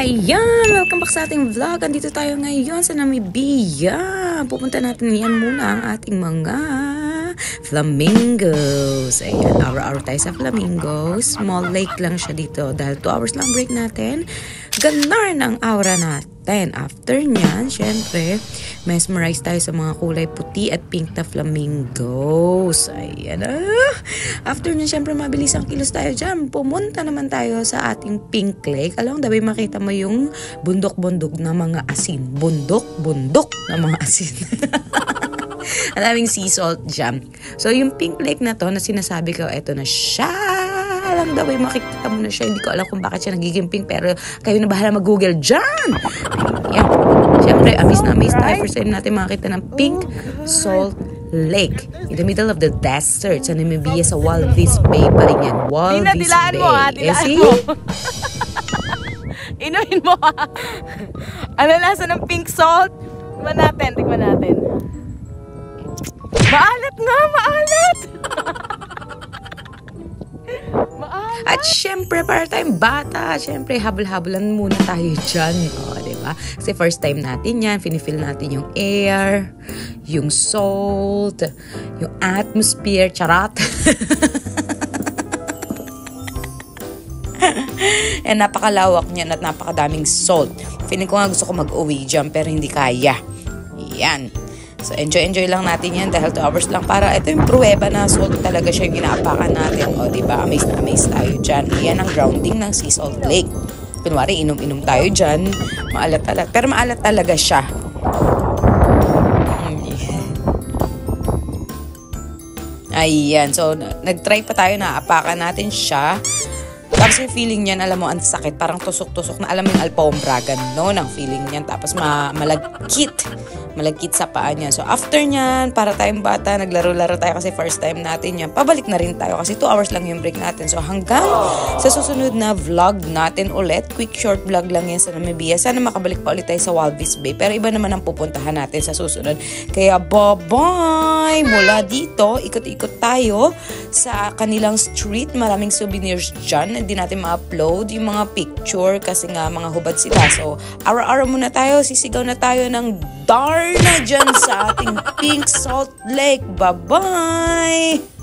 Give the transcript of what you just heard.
Ayan! Welcome back sa ating vlog. Andito tayo ngayon sa Namibia. Pupunta natin yan muna ang ating mga flamingos. Ayan, hour-hour tayo sa flamingos. Small lake lang siya dito dahil 2 hours lang break natin. Ganar ng aura natin. After nyan, syempre, mesmerize tayo sa mga kulay puti at pink na flamingos. Ayan After nyan, syempre, mabilis ang kilos tayo dyan. Pumunta naman tayo sa ating pink lake. Along the way, makita mo yung bundok-bundok na mga asin. Bundok-bundok na mga asin. Ang daming sea salt dyan. So, yung pink lake na to na sinasabi ko, eto na siya. Lang daw ay makikita mo na siya. Hindi ko alam kung bakit siya nagiging pink, pero kayo na bahala mag-google dyan. Ayan. Siyempre, amaze na amaze tayo. First time natin makakita ng pink salt lake in the middle of the desert sa Namibia, sa Walvis Bay pa rin yan. Walvis Bay. Dilaan mo. Inumin mo ha. Ano lasa ng pink salt? Tikman natin. Maalat nga, maalat! At syempre, para tayong bata, syempre, habol-habolan muna tayo dyan. Diba? Kasi first time natin yan, finifeel natin yung air, yung salt, yung atmosphere, charat. And napakalawak niyan at napakadaming salt. Feeling ko nga gusto ko mag-uwi dyan, pero hindi kaya. Yan. So, enjoy lang natin yan dahil 2 hours lang para ito yung pruweba na salt talaga siya yung inaapakan natin. O, diba? Amaze na amaze tayo dyan. Yan ang grounding ng sea salt lake. Kunwari, inom-inom tayo dyan. Maalat-alat. Pero maalat talaga siya. Ayan. So, nag-try pa tayo na apakan natin siya. Tapos yung feeling niyan, alam mo, ang sakit. Parang tusok-tusok na, alam mo yung alpombra, gano'n ang feeling niyan. Tapos malagkit sa paa niya. So after niyan, para tayong bata, naglaro-laro tayo kasi first time natin yan. Pabalik na rin tayo kasi 2 hours lang yung break natin. So hanggang sa susunod na vlog natin ulit, quick short vlog lang yan sa Namibia. Sana makabalik pa ulit tayo sa Walvis Bay. Pero iba naman ang pupuntahan natin sa susunod. Kaya bye-bye! Mula dito, ikot-ikot tayo sa kanilang street. Maraming souvenirs dyan. Hindi natin ma-upload yung mga picture kasi nga mga hubad sila. So araw-araw muna tayo, sisigaw na tayo ng darna dyan sa ating pink salt lake. Bye-bye!